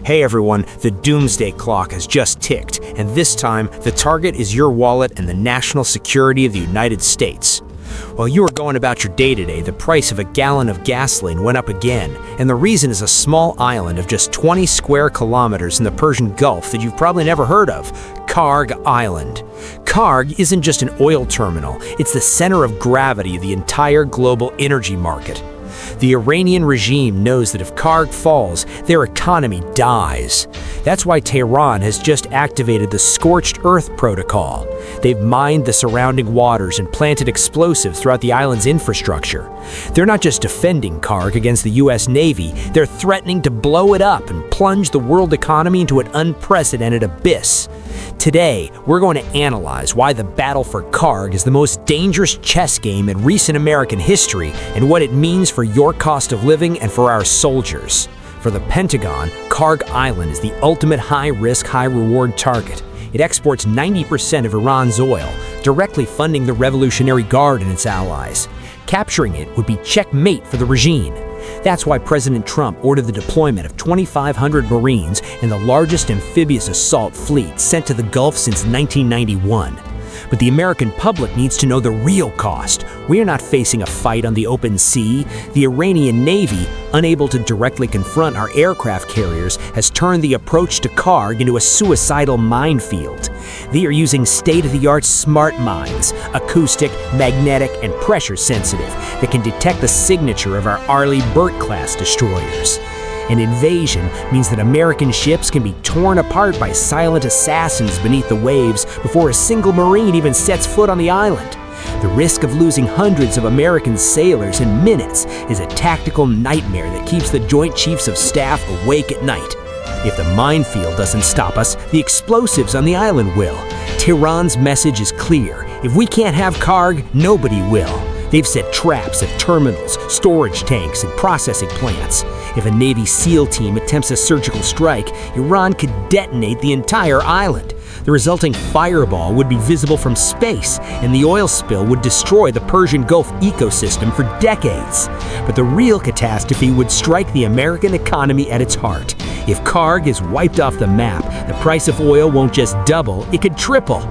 Hey everyone, the doomsday clock has just ticked, and this time, the target is your wallet and the national security of the United States. While you were going about your day today, the price of a gallon of gasoline went up again, and the reason is a small island of just 20 square kilometers in the Persian Gulf that you've probably never heard of, Kharg Island. Kharg isn't just an oil terminal, it's the center of gravity of the entire global energy market. The Iranian regime knows that if Kharg falls, their economy dies. That's why Teheran has just activated the Scorched Earth protocol. They've mined the surrounding waters and planted explosives throughout the island's infrastructure. They're not just defending Kharg against the US Navy, they're threatening to blow it up and plunge the world economy into an unprecedented abyss. Today, we're going to analyze why the battle for Kharg is the most dangerous chess game in recent American history and what it means for your cost of living and for our soldiers. For the Pentagon, Kharg Island is the ultimate high-risk, high-reward target. It exports 90% of Iran's oil, directly funding the Revolutionary Guard and its allies. Capturing it would be checkmate for the regime. That's why President Trump ordered the deployment of 2,500 Marines and the largest amphibious assault fleet sent to the Gulf since 1991. But the American public needs to know the real cost. We are not facing a fight on the open sea. The Iranian Navy, unable to directly confront our aircraft carriers, has turned the approach to Kharg into a suicidal minefield. They are using state-of-the-art smart mines, acoustic, magnetic, and pressure-sensitive, that can detect the signature of our Arleigh Burke-class destroyers. An invasion means that American ships can be torn apart by silent assassins beneath the waves before a single Marine even sets foot on the island. The risk of losing hundreds of American sailors in minutes is a tactical nightmare that keeps the Joint Chiefs of Staff awake at night. If the minefield doesn't stop us, the explosives on the island will. Tehran's message is clear. If we can't have Kharg, nobody will. They've set traps at terminals, storage tanks, and processing plants. If a Navy SEAL team attempts a surgical strike, Iran could detonate the entire island. The resulting fireball would be visible from space, and the oil spill would destroy the Persian Gulf ecosystem for decades. But the real catastrophe would strike the American economy at its heart. If Kharg is wiped off the map, the price of oil won't just double, it could triple.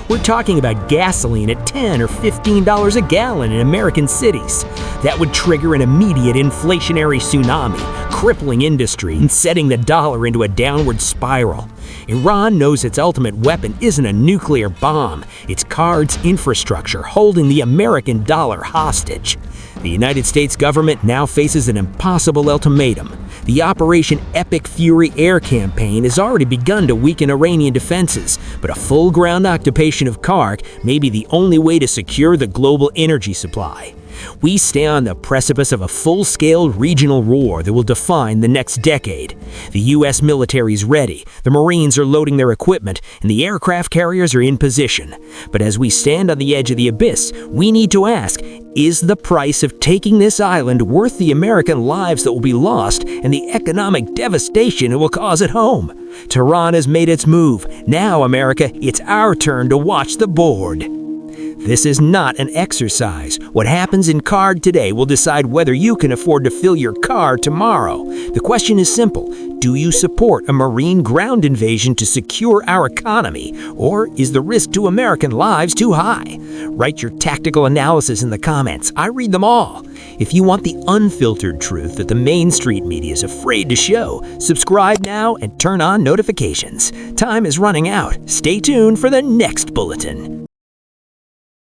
We're talking about gasoline at $10 or $15 a gallon in American cities. That would trigger an immediate inflationary tsunami, crippling industry and setting the dollar into a downward spiral. Iran knows its ultimate weapon isn't a nuclear bomb, it's Kharg's infrastructure holding the American dollar hostage. The United States government now faces an impossible ultimatum. The Operation Epic Fury air campaign has already begun to weaken Iranian defenses, but a full ground occupation of Kharg may be the only way to secure the global energy supply. We stand on the precipice of a full-scale regional war that will define the next decade. The U.S. military is ready, the Marines are loading their equipment, and the aircraft carriers are in position. But as we stand on the edge of the abyss, we need to ask, is the price of taking this island worth the American lives that will be lost and the economic devastation it will cause at home? Tehran has made its move. Now, America, it's our turn to watch the board. This is not an exercise. What happens in Kharg today will decide whether you can afford to fill your car tomorrow. The question is simple. Do you support a Marine ground invasion to secure our economy? Or is the risk to American lives too high? Write your tactical analysis in the comments. I read them all. If you want the unfiltered truth that the mainstream media is afraid to show, subscribe now and turn on notifications. Time is running out. Stay tuned for the next bulletin.